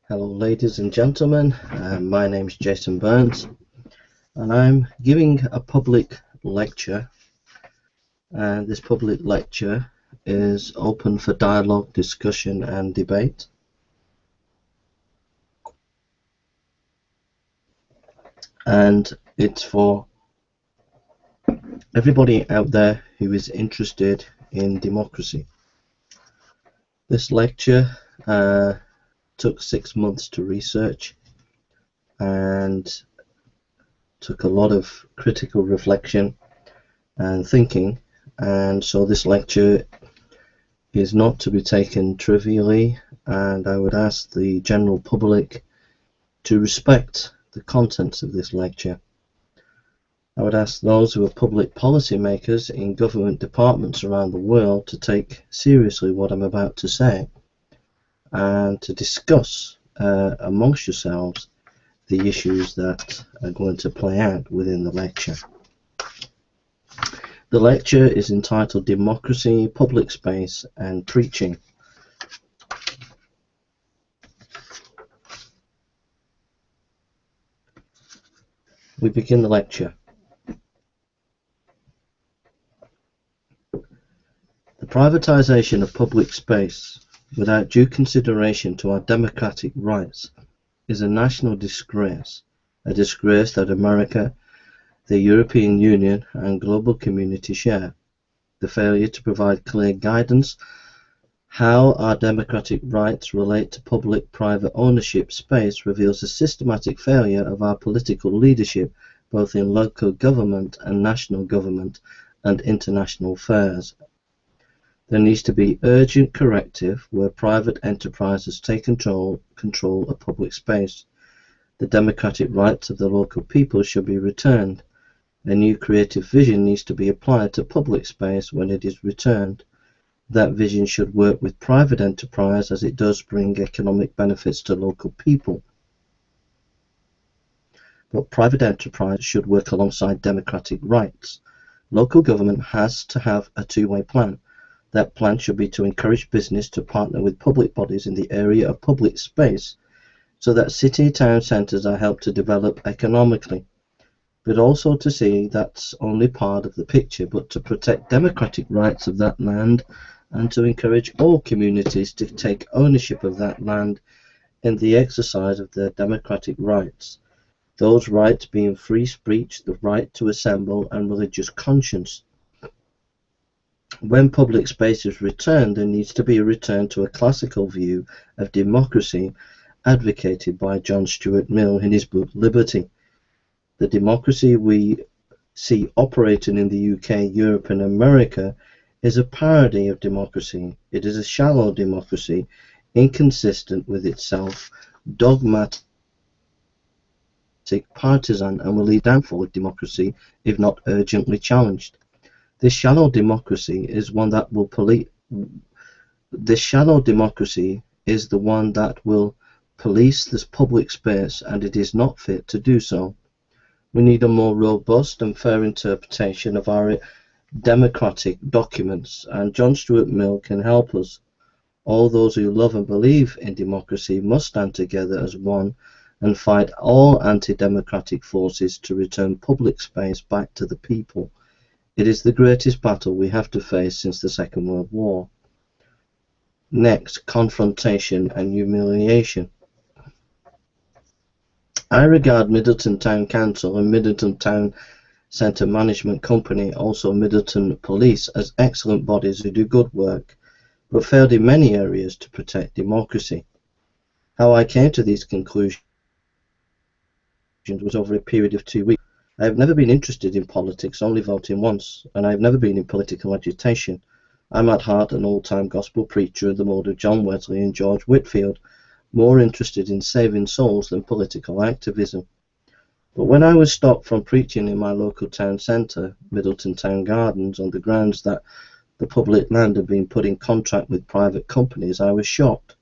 Hello, ladies and gentlemen. My name is Jason Burns, and I'm giving a public lecture. And this public lecture is open for dialogue, discussion, and debate. And it's for everybody out there who is interested in democracy. This lecture took 6 months to research and took a lot of critical reflection and thinking, and so this lecture is not to be taken trivially, and I would ask the general public to respect the contents of this lecture. I would ask those who are public policy makers in government departments around the world to take seriously what I'm about to say and to discuss amongst yourselves the issues that are going to play out within the lecture. The lecture is entitled Democracy, Public Space and Preaching. We begin the lecture. The privatization of public space without due consideration to our democratic rights is a national disgrace, a disgrace that America, the European Union and global community share. The failure to provide clear guidance how our democratic rights relate to public-private ownership space reveals a systematic failure of our political leadership both in local government and national government and international affairs. There needs to be urgent corrective where private enterprises take control of public space. The democratic rights of the local people should be returned. A new creative vision needs to be applied to public space when it is returned. That vision should work with private enterprise as it does bring economic benefits to local people. But private enterprise should work alongside democratic rights. Local government has to have a two-way plan. That plan should be to encourage business to partner with public bodies in the area of public space so that city town centres are helped to develop economically, but also to see that's only part of the picture, but to protect democratic rights of that land and to encourage all communities to take ownership of that land in the exercise of their democratic rights. Those rights being free speech, the right to assemble and religious conscience. When public space is returned, there needs to be a return to a classical view of democracy advocated by John Stuart Mill in his book Liberty. The democracy we see operating in the UK, Europe and America is a parody of democracy. It is a shallow democracy, inconsistent with itself, dogmatic, partisan, and will lead downfall of democracy if not urgently challenged. This shallow democracy is one that will this shallow democracy is the one that will police this public space, and it is not fit to do so. We need a more robust and fair interpretation of our democratic documents, and John Stuart Mill can help us. All those who love and believe in democracy must stand together as one and fight all anti-democratic forces to return public space back to the people. It is the greatest battle we have to face since the Second World War. Next, confrontation and humiliation. I regard Middleton Town Council and Middleton Town Centre Management Company, also Middleton Police, as excellent bodies who do good work, but failed in many areas to protect democracy. How I came to these conclusions was over a period of 2 weeks. I have never been interested in politics, only voting once, and I have never been in political agitation. I'm at heart an old-time gospel preacher of the mold of John Wesley and George Whitefield, more interested in saving souls than political activism. But when I was stopped from preaching in my local town centre, Middleton Town Gardens, on the grounds that the public land had been put in contract with private companies, I was shocked.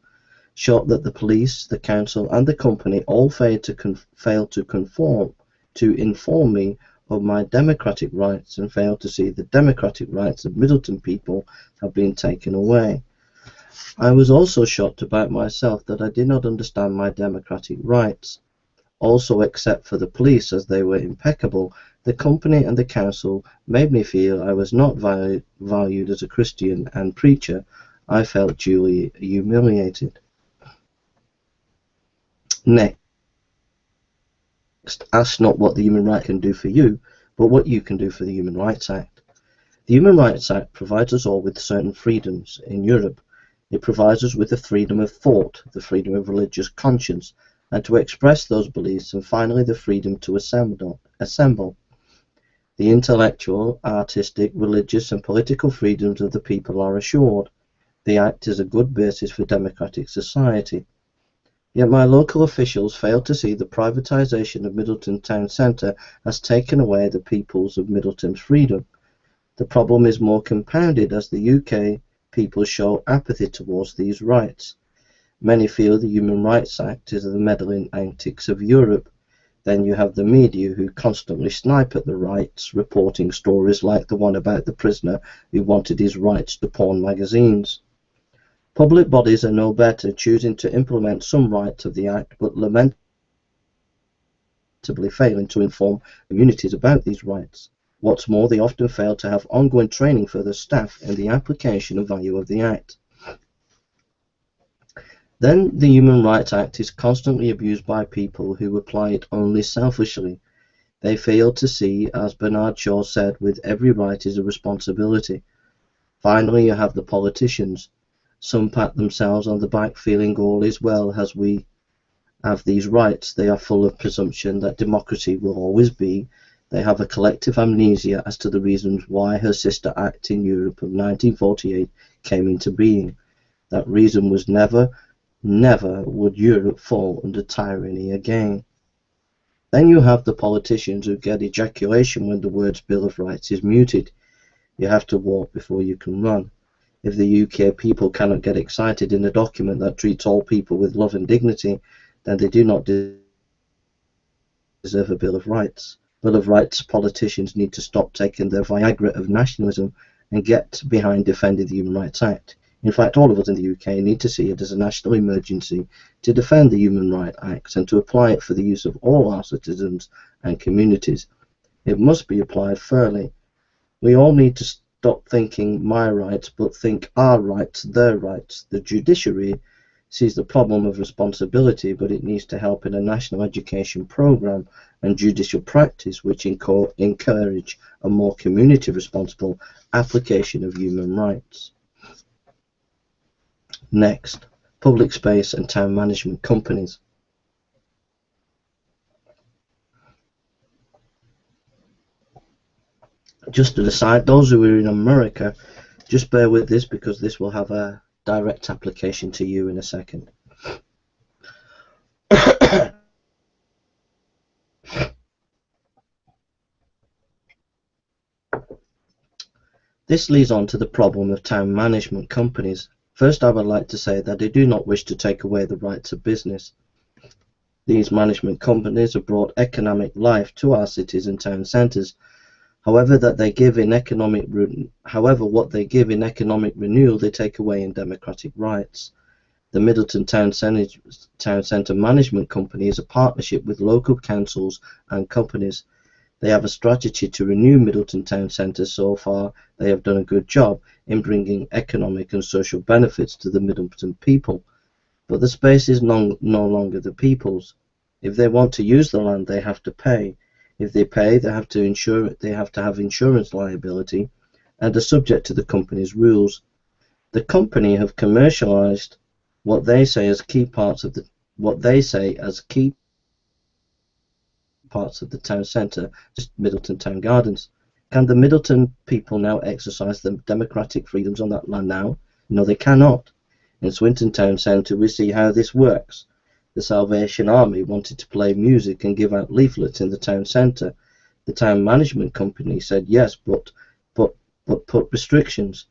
Shocked that the police, the council and the company all failed to inform me of my democratic rights and failed to see the democratic rights of Middleton people have been taken away. I was also shocked about myself that I did not understand my democratic rights. Also, except for the police, as they were impeccable, the company and the council made me feel I was not valued as a Christian and preacher. I felt duly humiliated. Next, ask not what the Human Rights can do for you, but what you can do for the Human Rights Act. The Human Rights Act provides us all with certain freedoms. In Europe, it provides us with the freedom of thought, the freedom of religious conscience, and to express those beliefs, and finally the freedom to assemble. The intellectual, artistic, religious, and political freedoms of the people are assured. The Act is a good basis for democratic society. Yet my local officials fail to see the privatisation of Middleton Town Centre has taken away the peoples of Middleton's freedom. The problem is more compounded as the UK people show apathy towards these rights. Many feel the Human Rights Act is the meddling antics of Europe. Then you have the media who constantly snipe at the rights, reporting stories like the one about the prisoner who wanted his rights to porn magazines. Public bodies are no better, choosing to implement some rights of the Act, but lamentably failing to inform communities about these rights. What's more, they often fail to have ongoing training for their staff in the application and value of the Act. Then the Human Rights Act is constantly abused by people who apply it only selfishly. They fail to see, as Bernard Shaw said, with every right is a responsibility. Finally, you have the politicians. Some pat themselves on the back feeling all is well as we have these rights. They are full of presumption that democracy will always be. They have a collective amnesia as to the reasons why her sister act in Europe of 1948 came into being. That reason was never would Europe fall under tyranny again. Then you have the politicians who get ejaculation when the words Bill of Rights is muted. You have to walk before you can run. If the UK people cannot get excited in a document that treats all people with love and dignity, then they do not deserve a Bill of Rights. Bill of Rights politicians need to stop taking their Viagra of nationalism and get behind defending the Human Rights Act. In fact, all of us in the UK need to see it as a national emergency to defend the Human Rights Act and to apply it for the use of all our citizens and communities. It must be applied fairly. We all need to stop thinking my rights, but think our rights, their rights. The judiciary sees the problem of responsibility, but it needs to help in a national education program and judicial practice which encourage a more community responsible application of human rights. Next, public space and town management companies. Just to decide, those who are in America, just bear with this because this will have a direct application to you in a second. This leads on to the problem of town management companies. First, I would like to say that I do not wish to take away the rights of business. These management companies have brought economic life to our cities and town centres. However, what they give in economic renewal, they take away in democratic rights. The Middleton Town Centre Management Company is a partnership with local councils and companies. They have a strategy to renew Middleton Town Centre. So far, they have done a good job in bringing economic and social benefits to the Middleton people. But the space is no longer the people's. If they want to use the land, they have to pay. If they pay, they have to have insurance liability and are subject to the company's rules. The company have commercialized what they say as key parts of the town centre, just Middleton Town Gardens. Can the Middleton people now exercise the democratic freedoms on that land now? No, they cannot. In Swinton Town Centre, we see how this works. The Salvation Army wanted to play music and give out leaflets in the town centre. The town management company said yes, but put restrictions.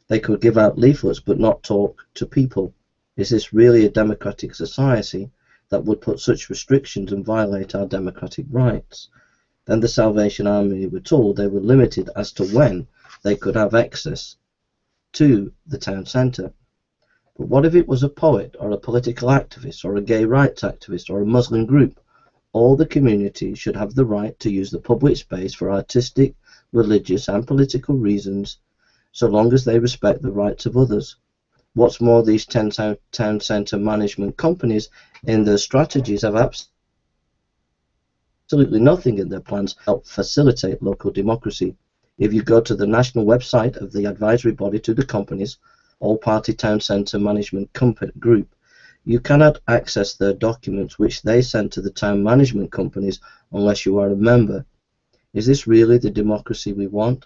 They could give out leaflets but not talk to people. Is this really a democratic society that would put such restrictions and violate our democratic rights? Then the Salvation Army were told they were limited as to when they could have access to the town centre. But what if it was a poet or a political activist or a gay rights activist or a Muslim group? All the community should have the right to use the public space for artistic, religious and political reasons, so long as they respect the rights of others. What's more, these town centre management companies in their strategies have absolutely nothing in their plans to help facilitate local democracy. If you go to the national website of the advisory body to the companies, All-Party Town Centre Management Group, you cannot access their documents which they send to the town management companies unless you are a member. Is this really the democracy we want?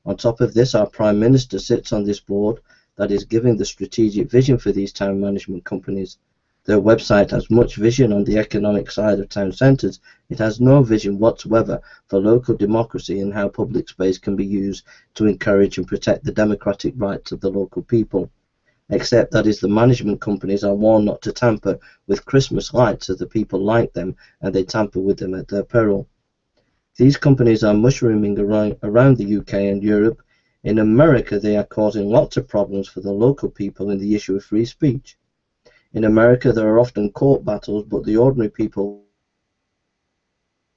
On top of this, our Prime Minister sits on this board that is giving the strategic vision for these town management companies. Their website has much vision on the economic side of town centres. It has no vision whatsoever for local democracy and how public space can be used to encourage and protect the democratic rights of the local people. Except that is the management companies are warned not to tamper with Christmas lights as the people like them and they tamper with them at their peril. These companies are mushrooming around the UK and Europe. In America they are causing lots of problems for the local people in the issue of free speech. In America there are often court battles, but the ordinary people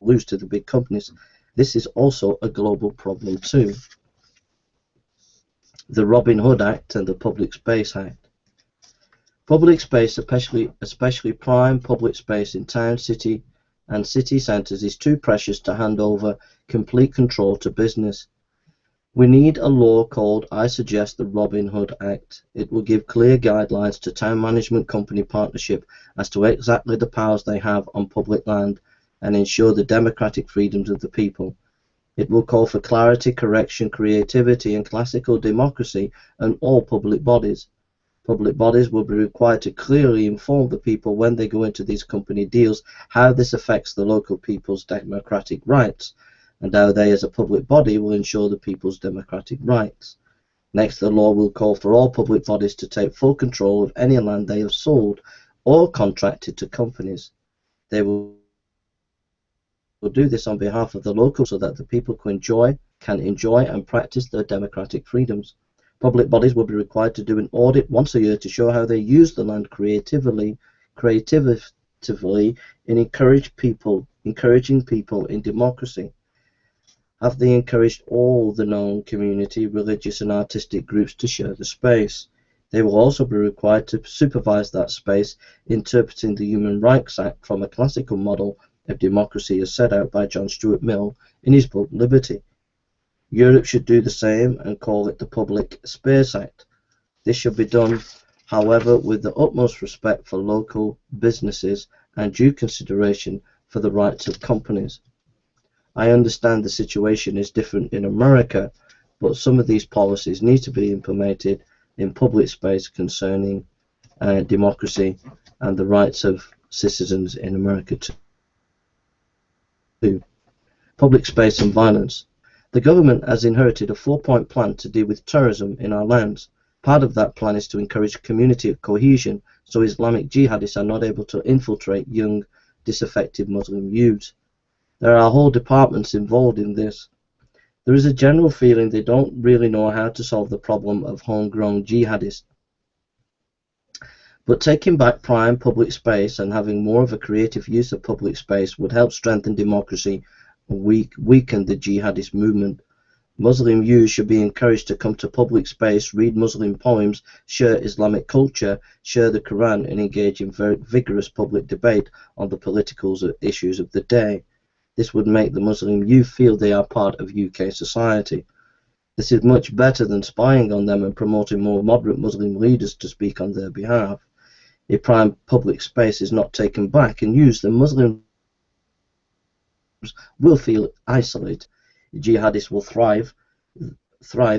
lose to the big companies. This is also a global problem too. The Robin Hood Act and the Public Space Act. Public space, especially prime public space in town, city and city centres, is too precious to hand over complete control to business. We need a law called, I suggest, the Robin Hood Act. It will give clear guidelines to town management company partnership as to exactly the powers they have on public land and ensure the democratic freedoms of the people. It will call for clarity, correction, creativity and classical democracy in all public bodies. Public bodies will be required to clearly inform the people when they go into these company deals how this affects the local people's democratic rights, and how they as a public body will ensure the people's democratic rights. Next, the law will call for all public bodies to take full control of any land they have sold or contracted to companies. They will do this on behalf of the local so that the people can enjoy and practice their democratic freedoms. Public bodies will be required to do an audit once a year to show how they use the land creatively in encouraging people in democracy. Have they encouraged all the known community, religious and artistic groups to share the space? They will also be required to supervise that space, interpreting the Human Rights Act from a classical model of democracy as set out by John Stuart Mill in his book Liberty. Europe should do the same and call it the Public Space Act. This should be done, however, with the utmost respect for local businesses and due consideration for the rights of companies. I understand the situation is different in America, but some of these policies need to be implemented in public space concerning democracy and the rights of citizens in America too. Public space and violence. The government has inherited a 4-point plan to deal with terrorism in our lands. Part of that plan is to encourage community cohesion so Islamic jihadists are not able to infiltrate young, disaffected Muslim youths. There are whole departments involved in this. There is a general feeling they don't really know how to solve the problem of homegrown jihadists. But taking back prime public space and having more of a creative use of public space would help strengthen democracy and weaken the jihadist movement. Muslim youth should be encouraged to come to public space, read Muslim poems, share Islamic culture, share the Quran and engage in very vigorous public debate on the political issues of the day. This would make the Muslim youth feel they are part of UK society. This is much better than spying on them and promoting more moderate Muslim leaders to speak on their behalf. If prime public space is not taken back and used, then Muslims will feel isolated. Jihadists will thrive,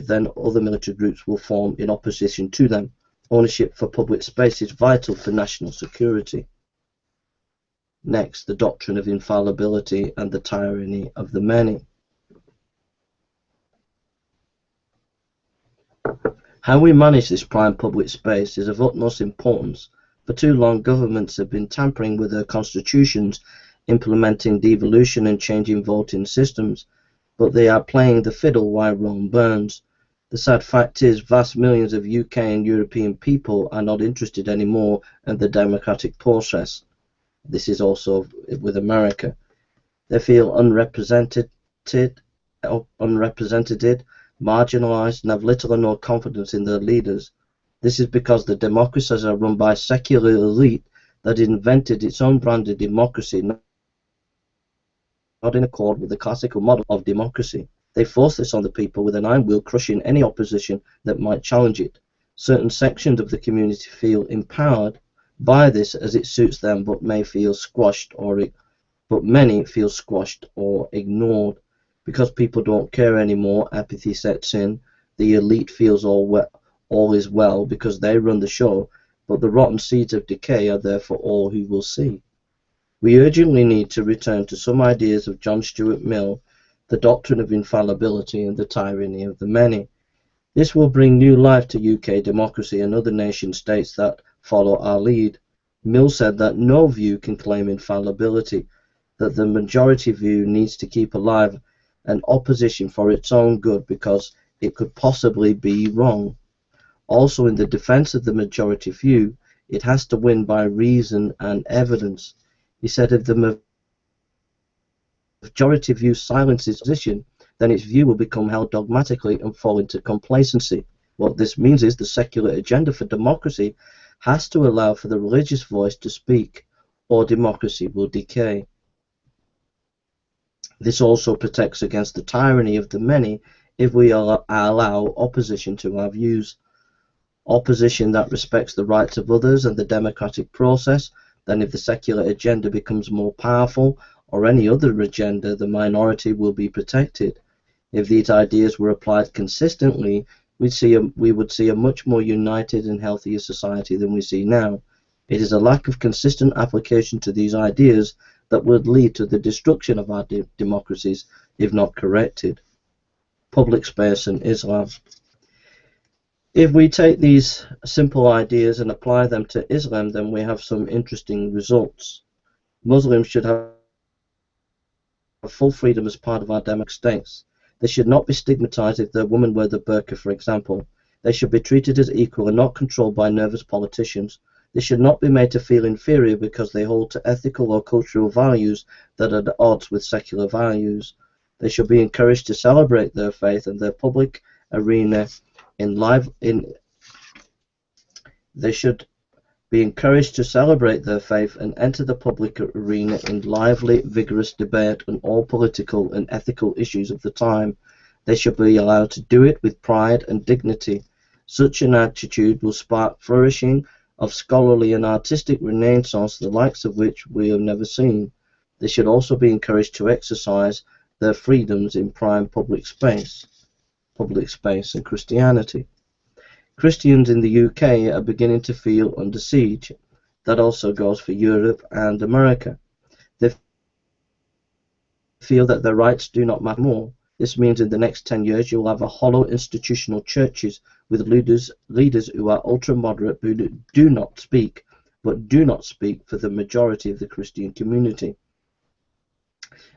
then other military groups will form in opposition to them. Ownership for public space is vital for national security. Next, the doctrine of infallibility and the tyranny of the many. How we manage this prime public space is of utmost importance. For too long, governments have been tampering with their constitutions, implementing devolution and changing voting systems, but they are playing the fiddle while Rome burns. The sad fact is, vast millions of UK and European people are not interested anymore in the democratic process. This is also with America. They feel unrepresented, marginalised, and have little or no confidence in their leaders. This is because the democracies are run by a secular elite that invented its own brand of democracy, not in accord with the classical model of democracy. They force this on the people with an iron will, crushing any opposition that might challenge it. Certain sections of the community feel empowered by this as it suits them, but many feel squashed or ignored. Because people don't care anymore, apathy sets in. The elite feels all is well because they run the show, but the rotten seeds of decay are there for all who will see. We urgently need to return to some ideas of John Stuart Mill, the doctrine of infallibility and the tyranny of the many. This will bring new life to UK democracy and other nation states that follow our lead. Mill said that no view can claim infallibility, that the majority view needs to keep alive an opposition for its own good because it could possibly be wrong. Also, in the defense of the majority view, it has to win by reason and evidence. He said if the majority view silences opposition, then its view will become held dogmatically and fall into complacency. What this means is the secular agenda for democracy has to allow for the religious voice to speak, or democracy will decay. This also protects against the tyranny of the many if we allow opposition to our views. Opposition that respects the rights of others and the democratic process. Then if the secular agenda becomes more powerful, or any other agenda, the minority will be protected. If these ideas were applied consistently, we would see a much more united and healthier society than we see now. It is a lack of consistent application to these ideas that would lead to the destruction of our democracies if not corrected. Public space and Islam. If we take these simple ideas and apply them to Islam, then we have some interesting results. Muslims should have full freedom as part of our democratic states. They should not be stigmatized if their women wear the burqa, for example. They should be treated as equal and not controlled by nervous politicians. They should not be made to feel inferior because they hold to ethical or cultural values that are at odds with secular values. They should be encouraged to celebrate their faith and their public arena They should be encouraged to celebrate their faith and enter the public arena in lively, vigorous debate on all political and ethical issues of the time. They should be allowed to do it with pride and dignity. Such an attitude will spark flourishing of scholarly and artistic renaissance, the likes of which we have never seen. They should also be encouraged to exercise their freedoms in prime public space and Christianity. Christians in the UK are beginning to feel under siege. That also goes for Europe and America. They feel that their rights do not matter more. This means in the next 10 years you will have a hollow institutional churches with leaders who are ultra-moderate who do not speak for the majority of the Christian community.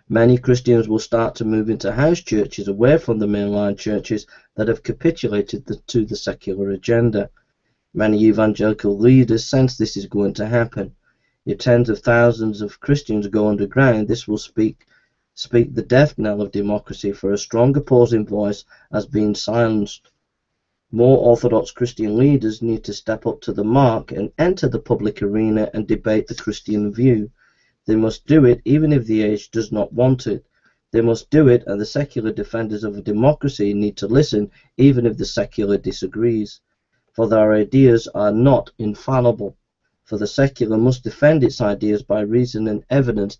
Many Christians will start to move into house churches away from the mainline churches that have capitulated to the secular agenda. Many evangelical leaders sense this is going to happen. If tens of thousands of Christians go underground, this will speak the death knell of democracy, for a strong opposing voice has been silenced. More orthodox Christian leaders need to step up to the mark and enter the public arena and debate the Christian view. They must do it even if the age does not want it. They must do it, and the secular defenders of a democracy need to listen even if the secular disagrees. For their ideas are not infallible. For the secular must defend its ideas by reason and evidence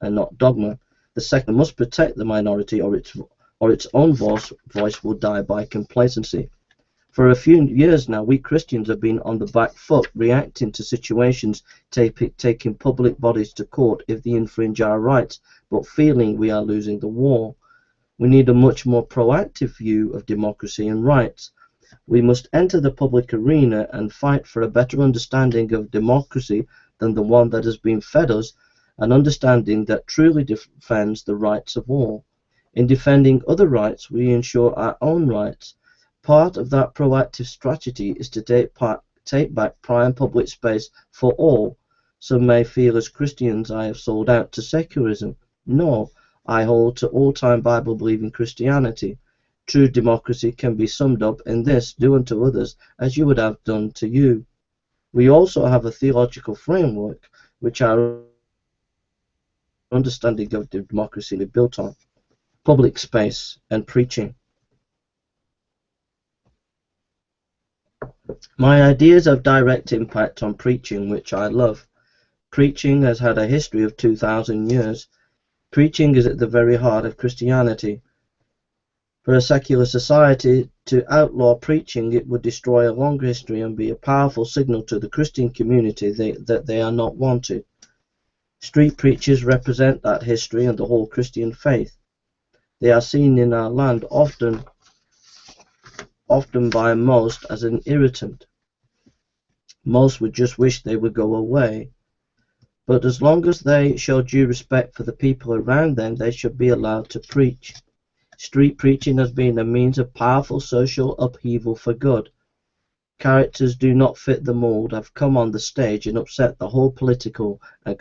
and not dogma. The secular must protect the minority, or its own voice will die by complacency. For a few years now, we Christians have been on the back foot, reacting to situations, taking public bodies to court if they infringe our rights, but feeling we are losing the war. We need a much more proactive view of democracy and rights. We must enter the public arena and fight for a better understanding of democracy than the one that has been fed us, an understanding that truly defends the rights of all. In defending other rights, we ensure our own rights. Part of that proactive strategy is to take back prime public space for all. Some may feel as Christians I have sold out to secularism. No, I hold to all-time Bible-believing Christianity. True democracy can be summed up in this: do unto others as you would have done to you. We also have a theological framework which our understanding of democracy is built on: public space and preaching. My ideas have direct impact on preaching, which I love. Preaching has had a history of 2,000 years. Preaching is at the very heart of Christianity. For a secular society to outlaw preaching, it would destroy a long history and be a powerful signal to the Christian community that they are not wanted. Street preachers represent that history and the whole Christian faith. They are seen in our land often by most as an irritant. Most would just wish they would go away. But as long as they show due respect for the people around them, they should be allowed to preach. Street preaching has been a means of powerful social upheaval for good. Characters do not fit the mold have come on the stage and upset the whole political and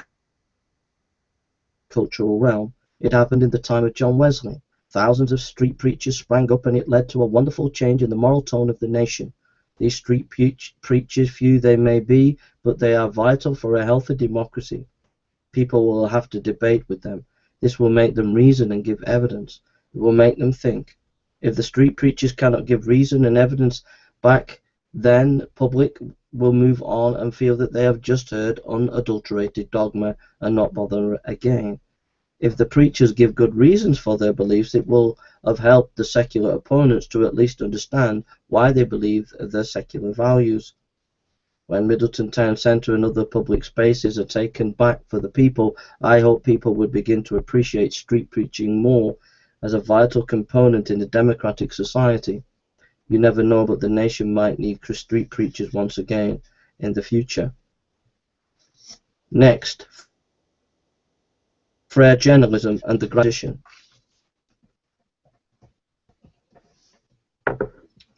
cultural realm. It happened in the time of John Wesley. Thousands of street preachers sprang up, and it led to a wonderful change in the moral tone of the nation. These street preachers, few they may be, but they are vital for a healthy democracy. People will have to debate with them. This will make them reason and give evidence. It will make them think. If the street preachers cannot give reason and evidence back, then public will move on and feel that they have just heard unadulterated dogma and not bother again. If the preachers give good reasons for their beliefs, it will have helped the secular opponents to at least understand why they believe their secular values. When Middleton Town Centre and other public spaces are taken back for the people, I hope people would begin to appreciate street preaching more as a vital component in a democratic society. You never know, but the nation might need street preachers once again in the future. Next, Frere journalism and the tradition.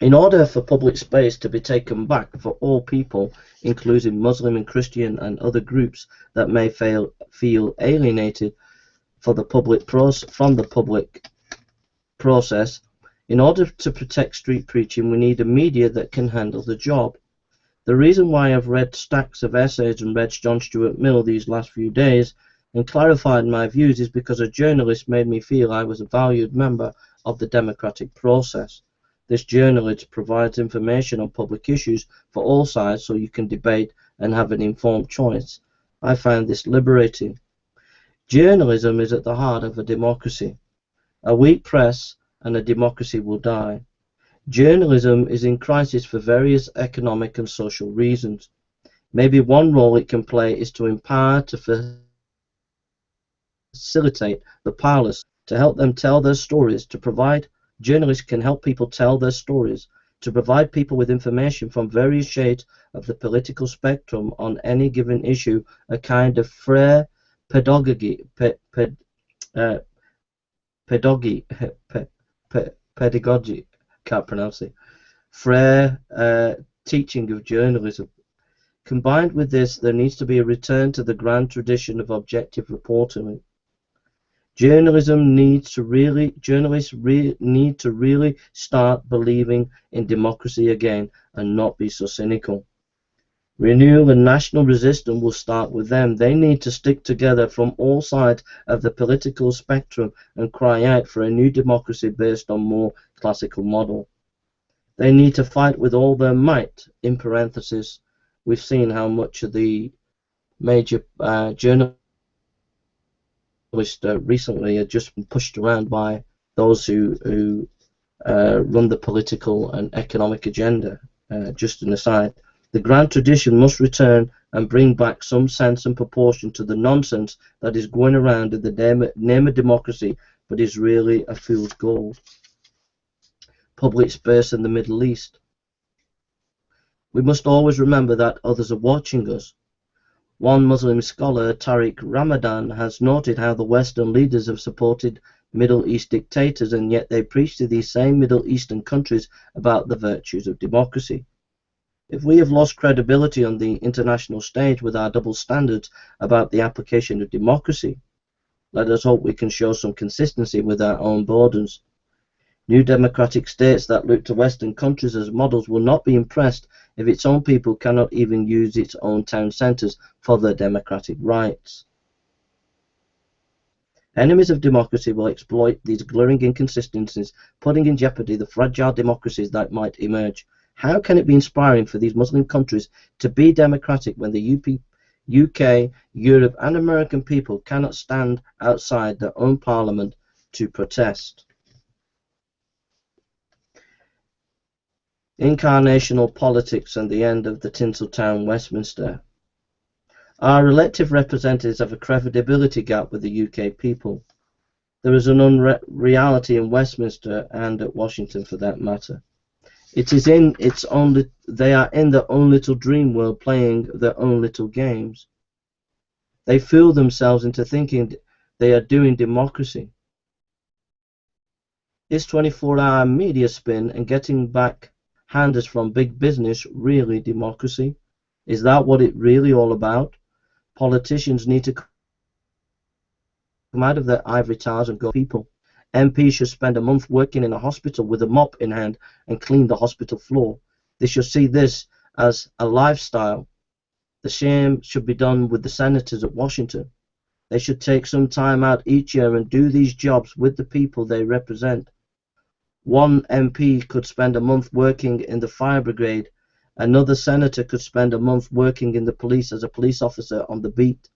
In order for public space to be taken back for all people, including Muslim and Christian and other groups that may feel alienated from the public process, in order to protect street preaching, we need a media that can handle the job. The reason why I've read stacks of essays and read John Stuart Mill these last few days and clarified my views is because a journalist made me feel I was a valued member of the democratic process. This journalist provides information on public issues for all sides so you can debate and have an informed choice. I find this liberating. Journalism is at the heart of a democracy. A weak press and a democracy will die. Journalism is in crisis for various economic and social reasons. Maybe one role it can play is to empower, to facilitate the powerless, to help them tell their stories, to provide. Journalists can help people tell their stories, to provide people with information from various shades of the political spectrum on any given issue, a kind of Frere pedagogy, can't pronounce it, Frere teaching of journalism. Combined with this, there needs to be a return to the grand tradition of objective reporting. Journalists need to really start believing in democracy again and not be so cynical. Renewal and national resistance will start with them. They need to stick together from all sides of the political spectrum and cry out for a new democracy based on more classical model. They need to fight with all their might. In parenthesis, we've seen how much of the major journalists recently are just been pushed around by those who run the political and economic agenda. Just an aside, the grand tradition must return and bring back some sense and proportion to the nonsense that is going around in the name of democracy, but is really a fool's gold. Public space in the Middle East. We must always remember that others are watching us. One Muslim scholar, Tariq Ramadan, has noted how the Western leaders have supported Middle East dictators, and yet they preach to these same Middle Eastern countries about the virtues of democracy. If we have lost credibility on the international stage with our double standards about the application of democracy, let us hope we can show some consistency with our own borders. New democratic states that look to Western countries as models will not be impressed if its own people cannot even use its own town centres for their democratic rights. Enemies of democracy will exploit these glaring inconsistencies, putting in jeopardy the fragile democracies that might emerge. How can it be inspiring for these Muslim countries to be democratic when the UK, Europe and American people cannot stand outside their own parliament to protest? Incarnational politics and the end of the Tinseltown Westminster. Our elected representatives have a credibility gap with the UK people. There is an unreality in Westminster and at Washington for that matter. It is in its own, they are in their own little dream world playing their own little games. They fool themselves into thinking they are doing democracy. Is 24-hour media spin and getting back handers from big business really democracy? Is that what it really all about? Politicians need to come out of their ivory towers and go people. MPs should spend a month working in a hospital with a mop in hand and clean the hospital floor. They should see this as a lifestyle. The same should be done with the senators at Washington. They should take some time out each year and do these jobs with the people they represent. One MP could spend a month working in the fire brigade. Another senator could spend a month working in the police as a police officer on the beat.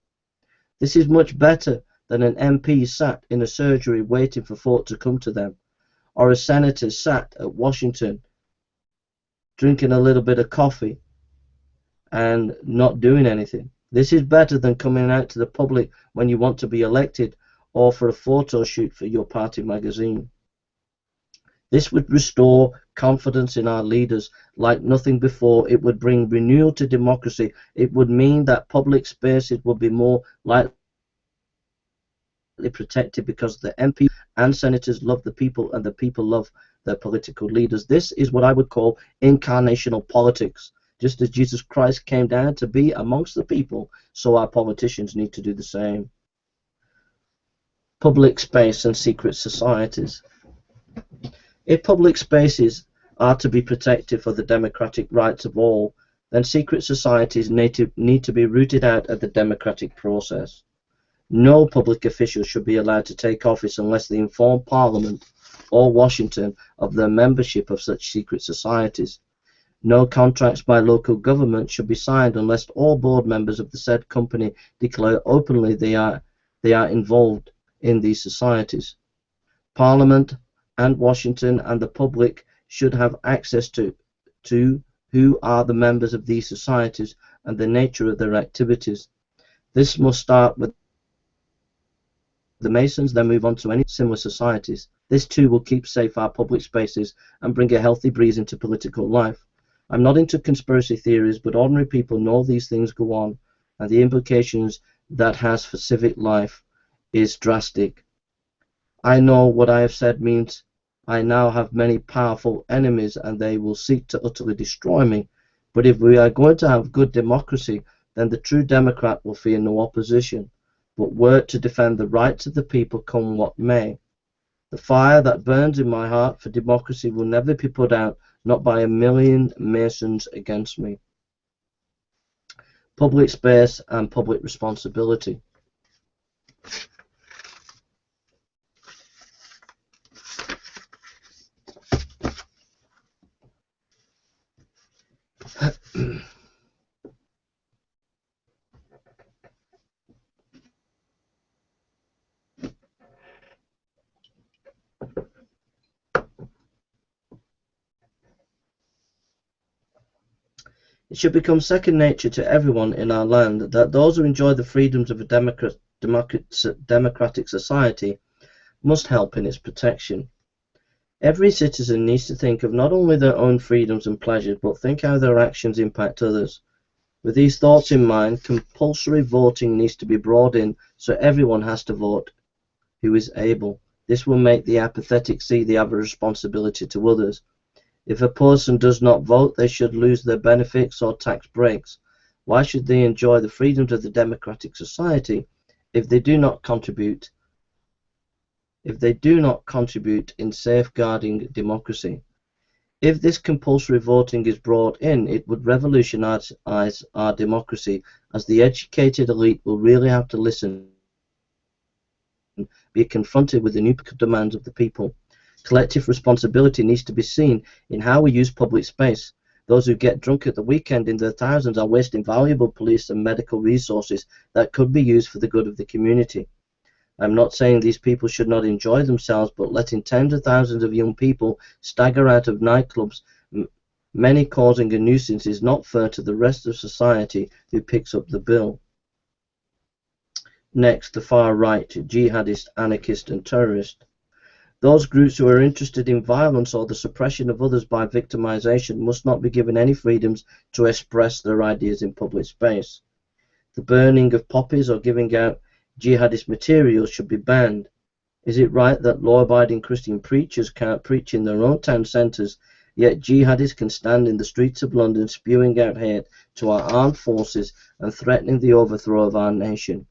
This is much better than an MP sat in a surgery waiting for thought to come to them, or a senator sat at Washington drinking a little bit of coffee and not doing anything. This is better than coming out to the public when you want to be elected or for a photo shoot for your party magazine. This would restore confidence in our leaders like nothing before. It would bring renewal to democracy. It would mean that public spaces would be more likely protected because the MP and senators love the people and the people love their political leaders. This is what I would call incarnational politics. Just as Jesus Christ came down to be amongst the people, so our politicians need to do the same. Public space and secret societies. If public spaces are to be protected for the democratic rights of all, then secret societies need to be rooted out of the democratic process. No public official should be allowed to take office unless they inform Parliament or Washington of their membership of such secret societies. No contracts by local government should be signed unless all board members of the said company declare openly they are involved in these societies. Parliament and Washington and the public should have access to who are the members of these societies and the nature of their activities. This must start with the Masons, then move on to any similar societies. This too will keep safe our public spaces and bring a healthy breeze into political life. I'm not into conspiracy theories, but ordinary people know these things go on, and the implications that has for civic life is drastic. I know what I have said means I now have many powerful enemies and they will seek to utterly destroy me. But if we are going to have good democracy, then the true Democrat will fear no opposition, but work to defend the rights of the people come what may. The fire that burns in my heart for democracy will never be put out, not by a million Masons against me. Public space and public responsibility. It should become second nature to everyone in our land that those who enjoy the freedoms of a democratic society must help in its protection. Every citizen needs to think of not only their own freedoms and pleasures, but think how their actions impact others. With these thoughts in mind, compulsory voting needs to be brought in so everyone has to vote who is able. This will make the apathetic see they have a responsibility to others. If a person does not vote, they should lose their benefits or tax breaks. Why should they enjoy the freedoms of the democratic society if they do not contribute in safeguarding democracy? If this compulsory voting is brought in, it would revolutionize our democracy, as the educated elite will really have to listen, be confronted with the new demands of the people. Collective responsibility needs to be seen in how we use public space. Those who get drunk at the weekend in their thousands are wasting valuable police and medical resources that could be used for the good of the community. I'm not saying these people should not enjoy themselves, but letting tens of thousands of young people stagger out of nightclubs, many causing a nuisance, is not fair to the rest of society who picks up the bill. Next, the far right, jihadist, anarchist and terrorist. Those groups who are interested in violence or the suppression of others by victimization must not be given any freedoms to express their ideas in public space. The burning of poppies or giving out jihadist materials should be banned. Is it right that law-abiding Christian preachers can't preach in their own town centres, yet jihadists can stand in the streets of London spewing out hate to our armed forces and threatening the overthrow of our nation?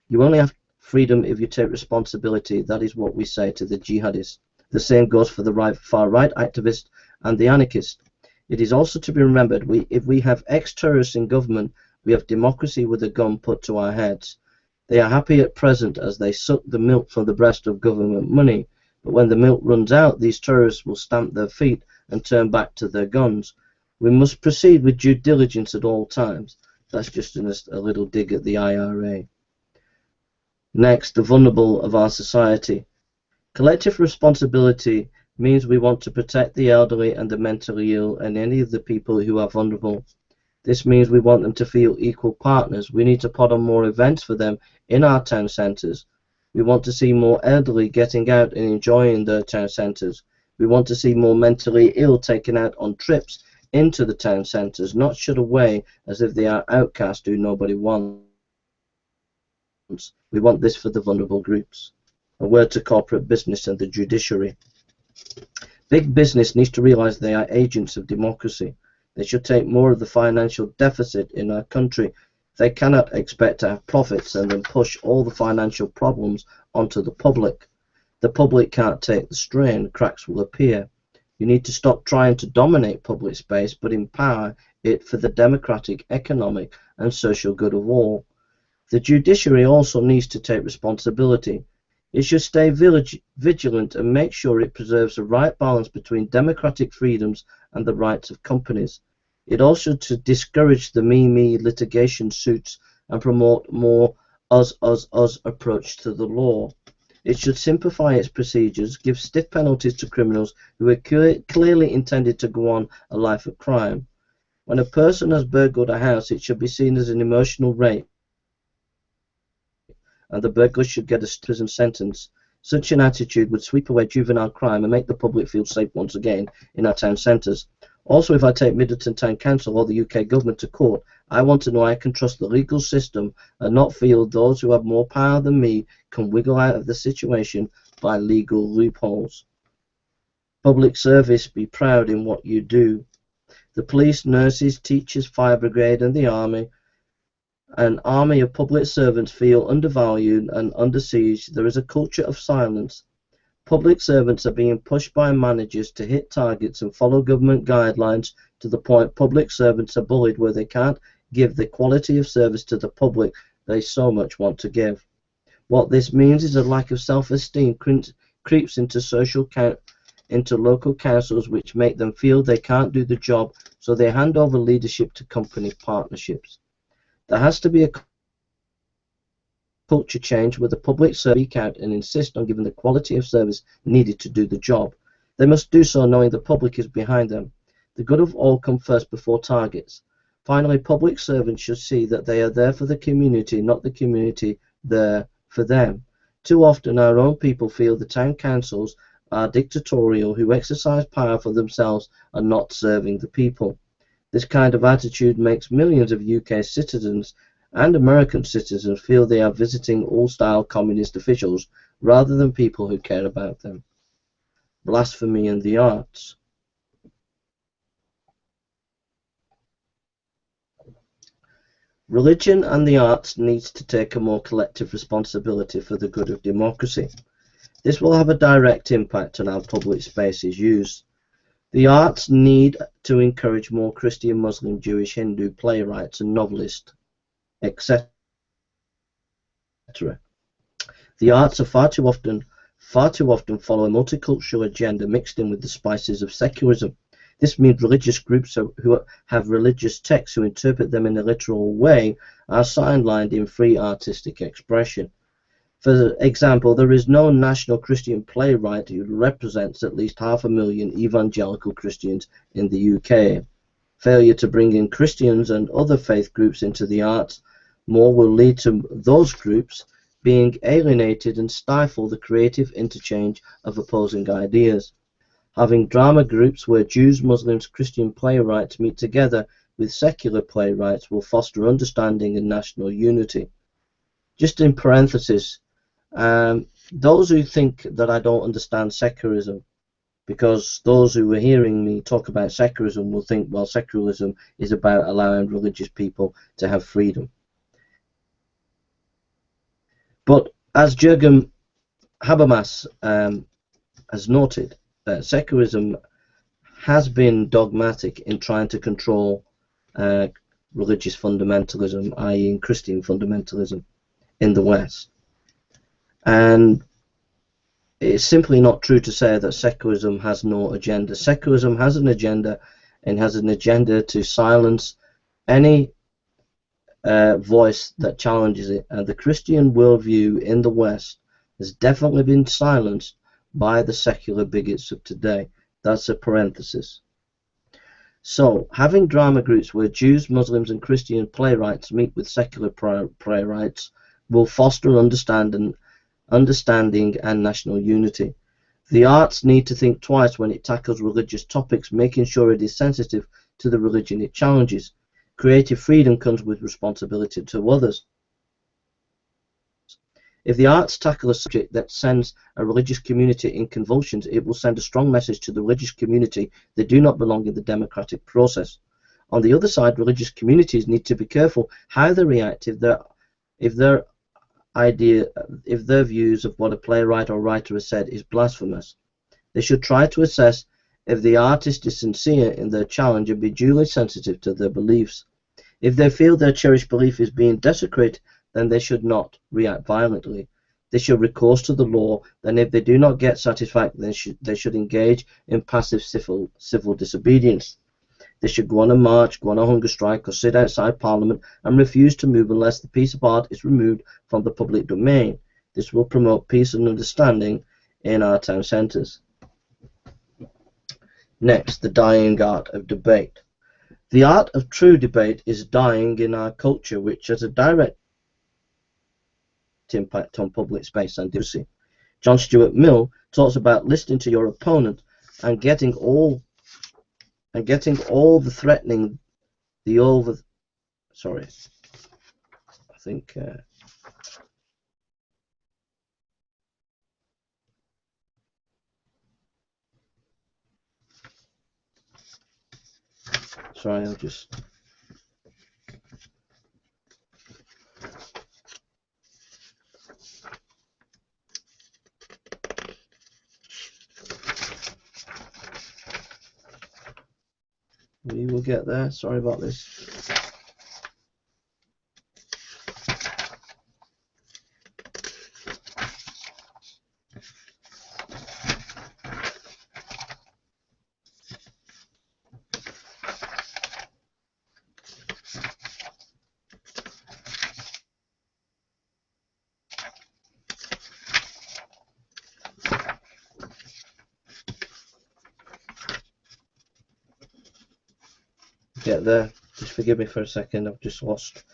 You only have freedom if you take responsibility. That is what we say to the jihadists. The same goes for the far-right activist and the anarchist. It is also to be remembered, if we have ex-terrorists in government, we have democracy with a gun put to our heads. They are happy at present as they suck the milk from the breast of government money, but when the milk runs out, these terrorists will stamp their feet and turn back to their guns. We must proceed with due diligence at all times. That's just a little dig at the IRA. Next, the vulnerable of our society. Collective responsibility means we want to protect the elderly and the mentally ill and any of the people who are vulnerable. This means we want them to feel equal partners. We need to put on more events for them in our town centres. We want to see more elderly getting out and enjoying their town centres. We want to see more mentally ill taken out on trips into the town centres, not shut away as if they are outcasts who nobody wants. We want this for the vulnerable groups. A word to corporate business and the judiciary. Big business needs to realise they are agents of democracy. They should take more of the financial deficit in our country. They cannot expect to have profits and then push all the financial problems onto the public. The public can't take the strain. Cracks will appear. You need to stop trying to dominate public space, but empower it for the democratic, economic and social good of all. The judiciary also needs to take responsibility. It should stay vigilant and make sure it preserves the right balance between democratic freedoms and the rights of companies. It also should discourage the me litigation suits and promote more us approach to the law. It should simplify its procedures, give stiff penalties to criminals who are clearly intended to go on a life of crime. When a person has burgled a house, it should be seen as an emotional rape, and the burglar should get a prison sentence. Such an attitude would sweep away juvenile crime and make the public feel safe once again in our town centres. Also, if I take Middleton Town Council or the UK government to court, I want to know I can trust the legal system and not feel those who have more power than me can wiggle out of the situation by legal loopholes. Public service, be proud in what you do. The police, nurses, teachers, fire brigade and the army, an army of public servants feel undervalued and under siege. There is a culture of silence. Public servants are being pushed by managers to hit targets and follow government guidelines to the point public servants are bullied where they can't give the quality of service to the public they so much want to give. What this means is a lack of self-esteem creeps into local councils, which make them feel they can't do the job, so they hand over leadership to company partnerships. There has to be a culture change where the public speak out and insist on giving the quality of service needed to do the job. They must do so knowing the public is behind them. The good of all come first before targets. Finally, public servants should see that they are there for the community, not the community there for them. Too often our own people feel the town councils are dictatorial, who exercise power for themselves and not serving the people. This kind of attitude makes millions of UK citizens and American citizens feel they are visiting old-style communist officials rather than people who care about them. Blasphemy in the arts. Religion and the arts needs to take a more collective responsibility for the good of democracy. This will have a direct impact on how public space is used. The arts need to encourage more Christian, Muslim, Jewish, Hindu playwrights and novelists, etc. The arts are far too often follow a multicultural agenda mixed in with the spices of secularism. This means religious groups who have religious texts who interpret them in a literal way are sidelined in free artistic expression. For example, there is no national Christian playwright who represents at least 500,000 evangelical Christians in the UK. Failure to bring in Christians and other faith groups into the arts more will lead to those groups being alienated and stifle the creative interchange of opposing ideas. Having drama groups where Jews, Muslims, Christian playwrights meet together with secular playwrights will foster understanding and national unity. Just in parenthesis, those who think that I don't understand secularism, because those who are hearing me talk about secularism will think, well, secularism is about allowing religious people to have freedom. But as Jürgen Habermas has noted, secularism has been dogmatic in trying to control religious fundamentalism, i.e. Christian fundamentalism in the West. And it's simply not true to say that secularism has no agenda. Secularism has an agenda, and has an agenda to silence any voice that challenges it. And the Christian worldview in the West has definitely been silenced by the secular bigots of today. That's a parenthesis. So, having drama groups where Jews, Muslims and Christian playwrights meet with secular playwrights will foster understanding and national unity. The arts need to think twice when it tackles religious topics, making sure it is sensitive to the religion it challenges. Creative freedom comes with responsibility to others. If the arts tackle a subject that sends a religious community in convulsions, it will send a strong message to the religious community they do not belong in the democratic process. On the other side, religious communities need to be careful how they react if their views of what a playwright or writer has said is blasphemous. They should try to assess if the artist is sincere in their challenge and be duly sensitive to their beliefs. If they feel their cherished belief is being desecrated, then they should not react violently. They should recourse to the law. Then if they do not get satisfaction, they should engage in passive civil disobedience. They should go on a march, go on a hunger strike, or sit outside Parliament and refuse to move unless the piece of art is removed from the public domain. This will promote peace and understanding in our town centres. Next, the dying art of debate. The art of true debate is dying in our culture, which has a direct impact on public space and democracy. John Stuart Mill talks about listening to your opponent and getting all the threatening, sorry, I think sorry, I'll just we will get there. Sorry about this. Get there. Just forgive me for a second. I've just lost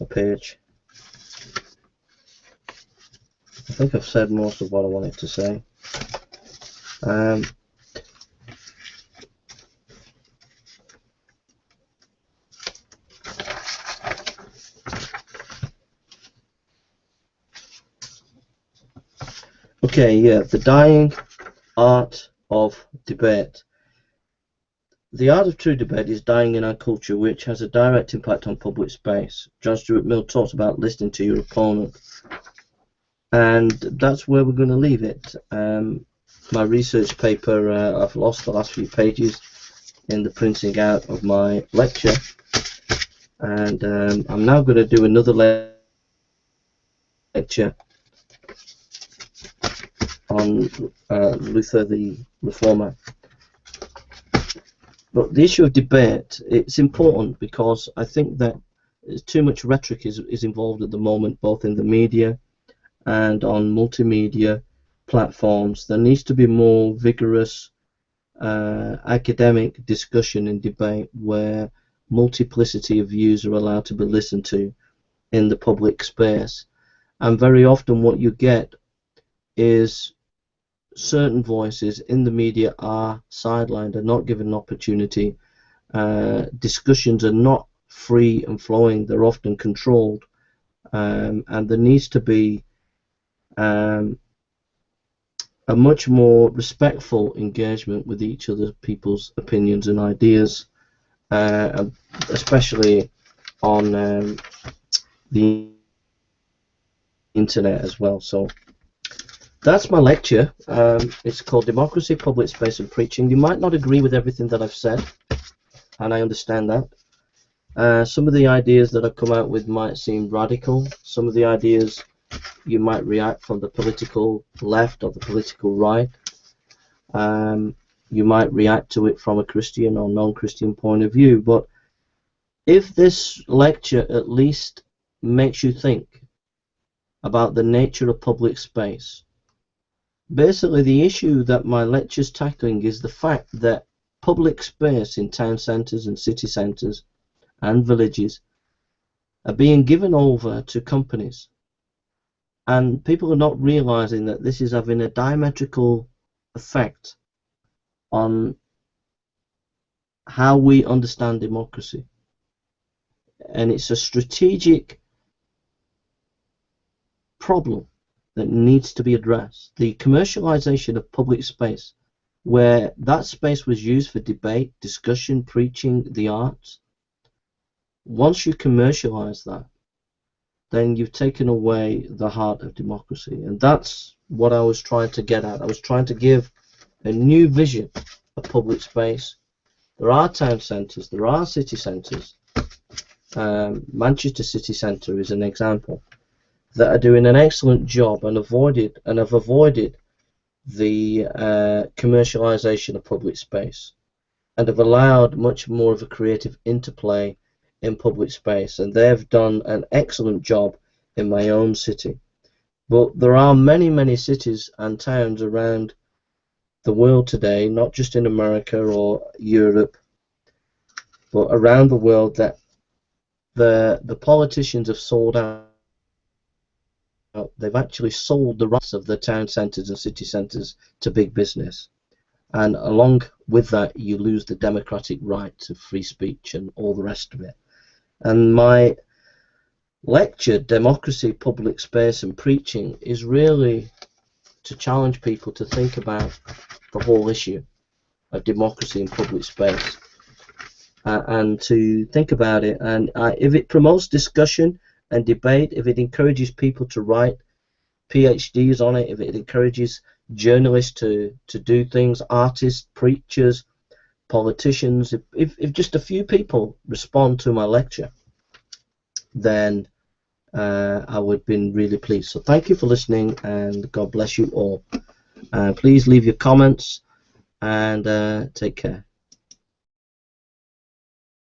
a page. I think I've said most of what I wanted to say. Okay, yeah, the dying art of debate. The art of true debate is dying in our culture, which has a direct impact on public space. John Stuart Mill talks about listening to your opponent, and that's where we're going to leave it. My research paper, I've lost the last few pages in the printing out of my lecture, and I'm now going to do another lecture on Luther the Reformer. But the issue of debate, it's important because I think that too much rhetoric is involved at the moment, both in the media and on multimedia platforms. There needs to be more vigorous academic discussion and debate where multiplicity of views are allowed to be listened to in the public space. And very often what you get is certain voices in the media are sidelined, are not given an opportunity. Discussions are not free and flowing, they're often controlled, and there needs to be a much more respectful engagement with each other people's opinions and ideas, especially on the internet as well. So that's my lecture. It's called Democracy, Public Space and Preaching. You might not agree with everything that I've said, and I understand that. Some of the ideas that I've come out with might seem radical. Some of the ideas you might react from the political left or the political right. You might react to it from a Christian or non-Christian point of view. But if this lecture at least makes you think about the nature of public space, basically the issue that my lecture is tackling is the fact that public space in town centres and city centres and villages are being given over to companies, and people are not realising that this is having a diametrical effect on how we understand democracy, and it's a strategic problem that needs to be addressed. The commercialization of public space, where that space was used for debate, discussion, preaching, the arts, once you commercialize that, then you've taken away the heart of democracy. And that's what I was trying to get at. I was trying to give a new vision of public space. There are town centres, there are city centres. Manchester City Centre is an example that are doing an excellent job and have avoided the commercialization of public space, and have allowed much more of a creative interplay in public space, and they've done an excellent job in my own city. But there are many cities and towns around the world today, not just in America or Europe, but around the world, that the politicians have sold out. They've actually sold the rights of the town centres and city centres to big business, and along with that you lose the democratic right to free speech and all the rest of it. And my lecture, Democracy, Public Space and Preaching, is really to challenge people to think about the whole issue of democracy and public space, and to think about it, and if it promotes discussion and debate, if it encourages people to write PhDs on it, if it encourages journalists to do things, artists, preachers, politicians, if just a few people respond to my lecture, then I would have been really pleased. So thank you for listening, and God bless you all. Please leave your comments, and take care.